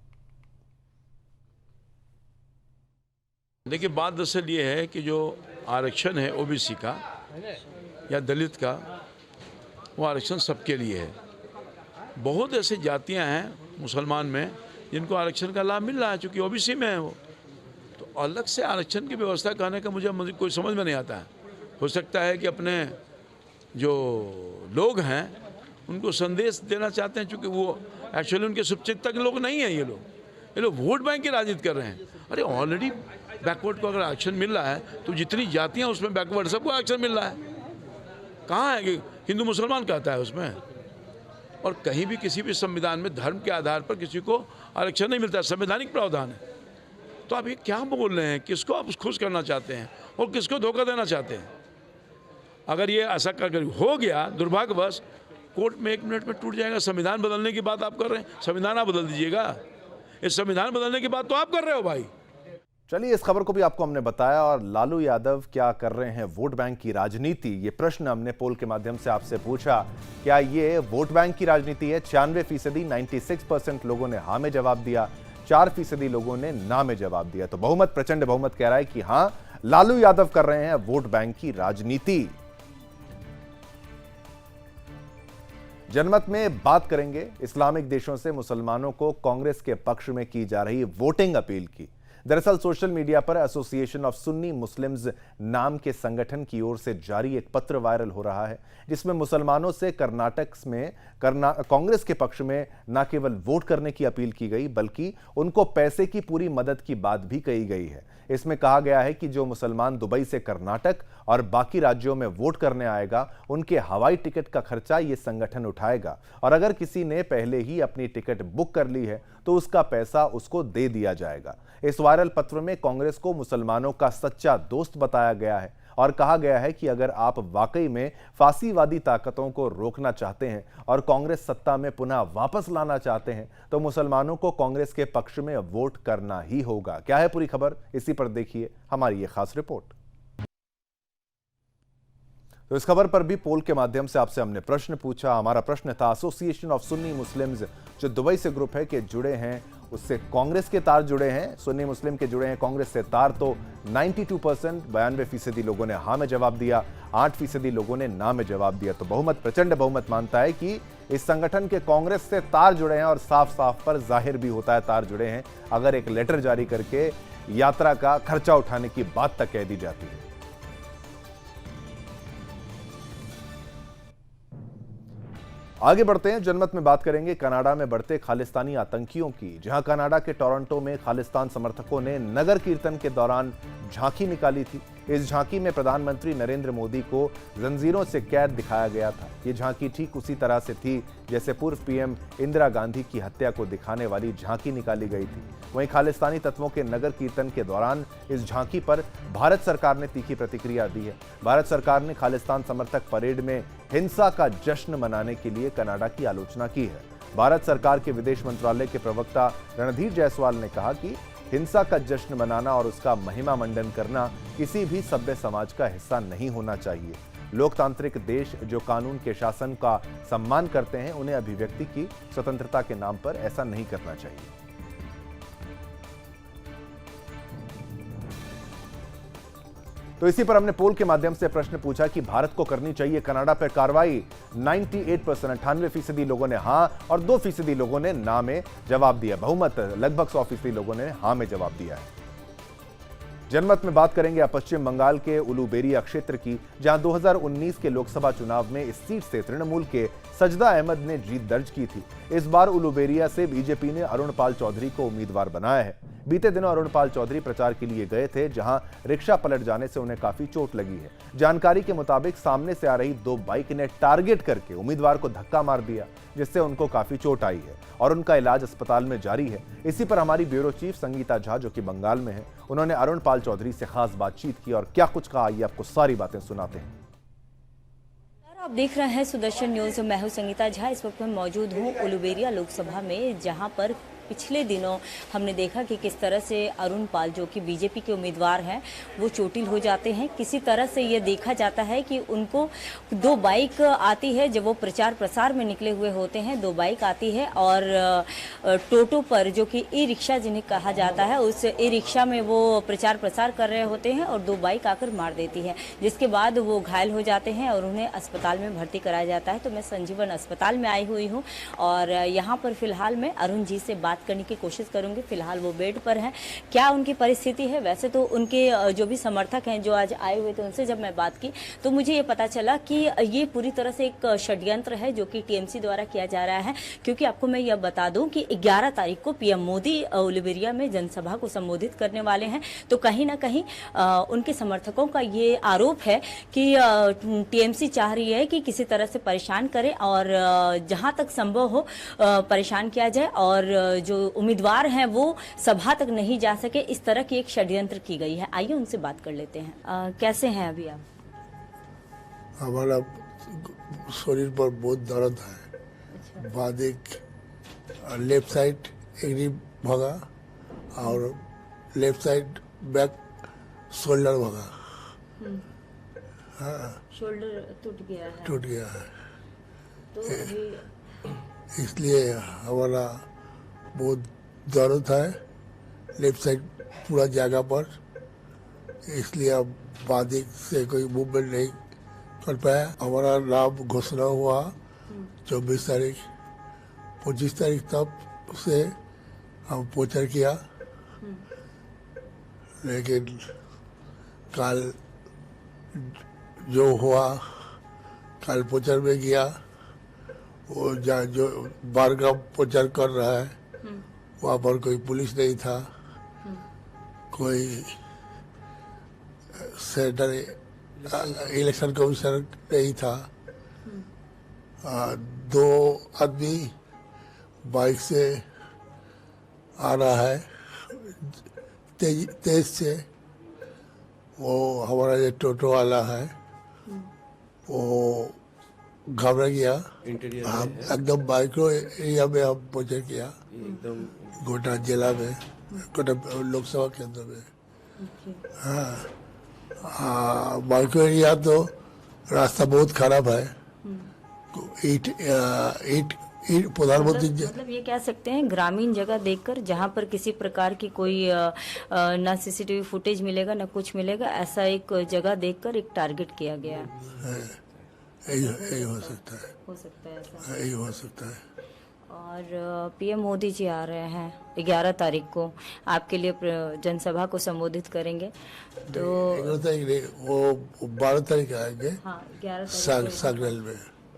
देखिए, बात दरअसल ये है कि जो आरक्षण है ओबीसी का या दलित का, वो आरक्षण सबके लिए है। बहुत ऐसी जातियां हैं मुसलमान में जिनको आरक्षण का लाभ मिल रहा है, चूँकि ओबीसी में है वो। तो अलग से आरक्षण की व्यवस्था करने का मुझे कोई समझ में नहीं आता है। हो सकता है कि अपने जो लोग हैं उनको संदेश देना चाहते हैं, चूँकि वो एक्चुअली उनके शुभचिंतक लोग नहीं हैं। ये लोग वोट बैंक की राजनीति कर रहे हैं। अरे ऑलरेडी बैकवर्ड को अगर आरक्षण मिल रहा है तो जितनी जातियां उसमें बैकवर्ड सबको आरक्षण मिल रहा है। कहाँ है कि हिंदू मुसलमान कहता है उसमें? और कहीं भी किसी भी संविधान में धर्म के आधार पर किसी को आरक्षण नहीं मिलता, संवैधानिक प्रावधान है। तो आप ये क्या बोल रहे हैं? किसको आप खुश करना चाहते हैं और किसको धोखा देना चाहते हैं? अगर ये ऐसा कर हो गया दुर्भाग्यवश, कोर्ट में 1 मिनट में टूट जाएगा। संविधान बदलने की बात आप कर रहे हैं, संविधान आप बदल दीजिएगा। इस संविधान बदलने की बात तो आप कर रहे हो भाई। चलिए, इस खबर को भी आपको हमने बताया। और लालू यादव क्या कर रहे हैं वोट बैंक की राजनीति, ये प्रश्न हमने पोल के माध्यम से आपसे पूछा। क्या ये वोट बैंक की राजनीति है? 96% 96% लोगों ने हाँ में जवाब दिया, 4% लोगों ने ना में जवाब दिया। तो बहुमत, प्रचंड बहुमत कह रहा है कि हाँ, लालू यादव कर रहे हैं वोट बैंक की राजनीति। जनमत में बात करेंगे इस्लामिक देशों से मुसलमानों को कांग्रेस के पक्ष में की जा रही वोटिंग अपील की। दरअसल सोशल मीडिया पर एसोसिएशन ऑफ सुन्नी मुस्लिम्स नाम के संगठन की ओर से जारी एक पत्र वायरल हो रहा है, जिसमें मुसलमानों से कर्नाटक में कांग्रेस के पक्ष में न केवल वोट करने की अपील की गई, बल्कि उनको पैसे की पूरी मदद की बात भी कही गई है। इसमें कहा गया है कि जो मुसलमान दुबई से कर्नाटक और बाकी राज्यों में वोट करने आएगा, उनके हवाई टिकट का खर्चा ये संगठन उठाएगा। और अगर किसी ने पहले ही अपनी टिकट बुक कर ली है तो उसका पैसा उसको दे दिया जाएगा। इस वायरल पत्र में कांग्रेस को मुसलमानों का सच्चा दोस्त बताया गया है और कहा गया है कि अगर आप वाकई में फासीवादी ताकतों को रोकना चाहते हैं और कांग्रेस सत्ता में पुनः वापस लाना चाहते हैं तो मुसलमानों को कांग्रेस के पक्ष में वोट करना ही होगा। क्या है पूरी खबर, इसी पर देखिए हमारी ये खास रिपोर्ट। तो इस खबर पर भी पोल के माध्यम से आपसे हमने प्रश्न पूछा। हमारा प्रश्न था, एसोसिएशन ऑफ सुन्नी मुस्लिम्स जो दुबई से ग्रुप है के जुड़े हैं, उससे कांग्रेस के तार जुड़े हैं, सुन्नी मुस्लिम के जुड़े हैं कांग्रेस से तार। तो 92% 92% लोगों ने हाँ में जवाब दिया, 8% लोगों ने ना में जवाब दिया। तो बहुमत, प्रचंड बहुमत मानता है कि इस संगठन के कांग्रेस से तार जुड़े हैं और साफ साफ पर जाहिर भी होता है तार जुड़े हैं अगर एक लेटर जारी करके यात्रा का खर्चा उठाने की बात तक कह दी जाती है। आगे बढ़ते हैं, जनमत में बात करेंगे कनाडा में बढ़ते खालिस्तानी आतंकियों की, जहां कनाडा के टोरंटो में खालिस्तान समर्थकों ने नगर कीर्तन के दौरान झांकी निकाली थी। इस झांकी में प्रधानमंत्री नरेंद्र मोदी को जंजीरों से कैद दिखाया गया था। ये झांकी ठीक उसी तरह से थी जैसे पूर्व पीएम इंदिरा गांधी की हत्या को दिखाने वाली झांकी निकाली गई थी। वहीं खालिस्तानी तत्वों के नगर कीर्तन के दौरान इस झांकी पर भारत सरकार ने तीखी प्रतिक्रिया दी है। भारत सरकार ने खालिस्तान समर्थक परेड में हिंसा का जश्न मनाने के लिए कनाडा की आलोचना की है। भारत सरकार के विदेश मंत्रालय के प्रवक्ता रणधीर जायसवाल ने कहा कि हिंसा का जश्न मनाना और उसका महिमा मंडन करना किसी भी सभ्य समाज का हिस्सा नहीं होना चाहिए। लोकतांत्रिक देश जो कानून के शासन का सम्मान करते हैं, उन्हें अभिव्यक्ति की स्वतंत्रता के नाम पर ऐसा नहीं करना चाहिए। तो इसी पर हमने पोल के माध्यम से प्रश्न पूछा कि भारत को करनी चाहिए कनाडा पर कार्रवाई। 98% 98% लोगों ने हां और 2% लोगों ने ना में जवाब दिया। बहुमत लगभग 100% लोगों ने हां में जवाब दिया है। जनमत में बात करेंगे पश्चिम बंगाल के उलूबेरिया क्षेत्र की, जहां 2019 के लोकसभा चुनाव में इस सीट से तृणमूल के सजदा अहमद ने जीत दर्ज की थी। इस बार उलूबेरिया से बीजेपी ने अरुण पाल चौधरी को उम्मीदवार बनाया है। बीते दिनों अरुण पाल चौधरी प्रचार के लिए गए थे, जहां रिक्शा पलट जाने से उन्हें काफी चोट लगी है। जानकारी के मुताबिक सामने से आ रही 2 बाइक ने टारगेट करके उम्मीदवार को धक्का मार दिया, जिससे उनको काफी चोट आई है और उनका इलाज अस्पताल में जारी है। इसी पर हमारी ब्यूरो चीफ संगीता झा, जो कि बंगाल में है, उन्होंने अरुण पाल चौधरी से खास बातचीत की और क्या कुछ कहा, आइए आपको सारी बातें सुनाते हैं। आप देख रहे हैं सुदर्शन न्यूज। मैं हूं संगीता झा। इस वक्त मैं मौजूद हूं उलुबेरिया लोकसभा में, जहां पर पिछले दिनों हमने देखा कि किस तरह से अरुण पाल, जो कि बीजेपी के उम्मीदवार हैं, वो चोटिल हो जाते हैं। किसी तरह से ये देखा जाता है कि उनको 2 बाइक आती है, जब वो प्रचार प्रसार में निकले हुए होते हैं, 2 बाइक आती है और टोटो पर, जो कि ई रिक्शा जिन्हें कहा जाता है, उस ई रिक्शा में वो प्रचार प्रसार कर रहे होते हैं और 2 बाइक आकर मार देती है, जिसके बाद वो घायल हो जाते हैं और उन्हें अस्पताल में भर्ती कराया जाता है। तो मैं संजीवन अस्पताल में आई हुई हूँ और यहाँ पर फिलहाल मैं अरुण जी से बात करने की कोशिश करूंगी। फिलहाल वो बेड पर हैं। क्या उनकी परिस्थिति है? वैसे तो उनके जो भी समर्थक हैं जो आज आए हुए थे, उनसे जब मैं बात की तो मुझे ये पता चला कि ये पूरी तरह से एक षड्यंत्र है जो कि टीएमसी द्वारा किया जा रहा है। क्योंकि आपको मैं यह बता दूं कि 11 तारीख को पीएम मोदी उलुबेरिया में जनसभा को संबोधित करने वाले हैं। तो कहीं ना कहीं उनके समर्थकों का ये आरोप है कि टीएमसी चाह रही है कि किसी तरह से परेशान करें और जहां तक संभव हो परेशान किया जाए और जो उम्मीदवार हैं वो सभा तक नहीं जा सके, इस तरह की एक षड्यंत्र की गई है। आइए उनसे बात कर लेते हैं। कैसे हैं अभी आप? हमारा शरीर पर बहुत दर्द है। बाद एक लेफ्ट साइड एग्री भगा और लेफ्ट साइड बैक शोल्डर भगा। हाँ, शोल्डर टूट गया है। टूट गया है। तो अभी इसलिए हमारा बहुत दर्द है लेफ्ट साइड पूरा जगह पर, इसलिए अब बादिक से कोई मूवमेंट नहीं कर पाया। हमारा नाम घोषणा हुआ 24 तारीख, 25 तारीख तक से हम प्रचार किया, लेकिन कल जो हुआ, कल प्रचार में गया, वो जो बारगाम प्रचार कर रहा है वहाँ पर कोई पुलिस नहीं था, कोई सेंटर इलेक्शन कमीशनर नहीं था। 2 आदमी बाइक से आ रहा है तेज से, वो हमारा जो टोटो वाला है वो घबरा गया। हम एकदम माइक्रो एरिया में हम प्रचार किया, गोटा जिला में, गोटा लोकसभा केंद्र में। हाँ, माइक्रो एरिया तो रास्ता बहुत खराब है। ईट प्रधानमंत्री मतलब ये कह सकते हैं ग्रामीण जगह देखकर, जहां पर किसी प्रकार की कोई ना सीसीटीवी फुटेज मिलेगा ना कुछ मिलेगा, ऐसा एक जगह देखकर एक टारगेट किया गया है। यही हो सकता है। हो सकता है ऐसा। यही हो सकता है। और पीएम मोदी जी आ रहे हैं 11 तारीख को, आपके लिए जनसभा को संबोधित करेंगे। तो 11 तारीख नहीं, वो 12 तारीख आएंगे। हाँ, 11 तारीख सागरल में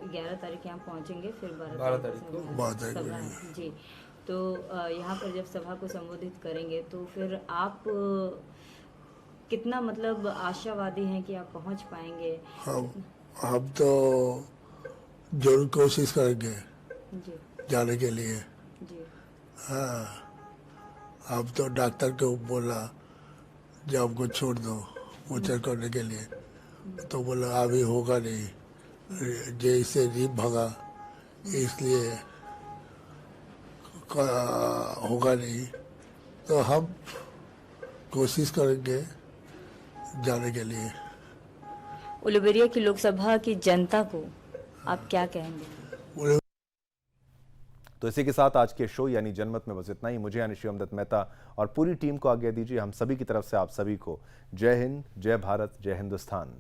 11 तारीख यहाँ पहुँचेंगे, फिर 12 तारीख को जी। तो यहाँ पर जब सभा को संबोधित करेंगे तो फिर आप कितना मतलब आशावादी हैं कि आप पहुँच पाएंगे? हम तो जरूर कोशिश करेंगे जी जाने के लिए जी। हाँ, अब तो डॉक्टर को बोला जब हमको छोड़ दो प्रचार करने के लिए, तो बोला अभी होगा नहीं, जैसे रिप भगा इसलिए होगा नहीं। तो हम कोशिश करेंगे जाने के लिए। उलुबेरिया की लोकसभा की जनता को आप क्या कहेंगे? तो इसी के साथ आज के शो यानी जनमत में बस इतना ही। मुझे यानी शिवम दत्त मेहता और पूरी टीम को आज्ञा दीजिए। हम सभी की तरफ से आप सभी को जय हिंद, जय भारत, जय हिंदुस्तान।